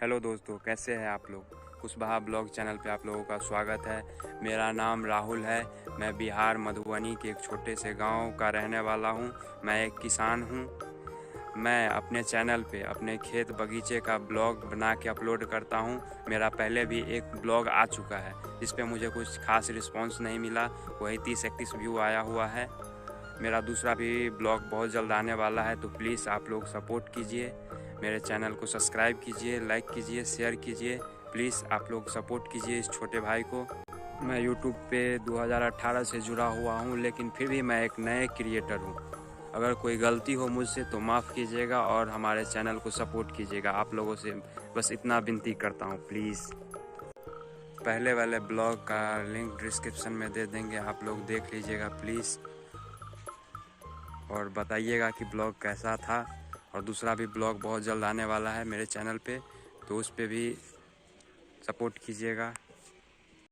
Hello दोस्तों, कैसे हैं आप लोग। कुशवाहा ब्लॉग चैनल पे आप लोगों का स्वागत है। मेरा नाम राहुल है। मैं बिहार मधुबनी के एक छोटे से गांव का रहने वाला हूं। मैं एक किसान हूं। मैं अपने चैनल पे अपने खेत बगीचे का ब्लॉग बना के अपलोड करता हूं। मेरा पहले भी एक ब्लॉग आ चुका है जिस पे मुझे कुछ खास रिस्पांस नहीं मिला, वही 30-31 व्यू आया हुआ है। मेरा दूसरा भी ब्लॉग बहुत जल्द आने वाला है, तो प्लीज़ आप लोग सपोर्ट कीजिए। मेरे चैनल को सब्सक्राइब कीजिए, लाइक कीजिए, शेयर कीजिए। प्लीज़ आप लोग सपोर्ट कीजिए इस छोटे भाई को। मैं यूट्यूब पे 2018 से जुड़ा हुआ हूँ, लेकिन फिर भी मैं एक नए क्रिएटर हूँ। अगर कोई गलती हो मुझसे तो माफ़ कीजिएगा और हमारे चैनल को सपोर्ट कीजिएगा। आप लोगों से बस इतना विनती करता हूँ प्लीज़। पहले वाले ब्लॉग का लिंक डिस्क्रिप्शन में दे देंगे, आप लोग देख लीजिएगा प्लीज़ और बताइएगा कि ब्लॉग कैसा था। और दूसरा भी ब्लॉग बहुत जल्द आने वाला है मेरे चैनल पे, तो उस पे भी सपोर्ट कीजिएगा।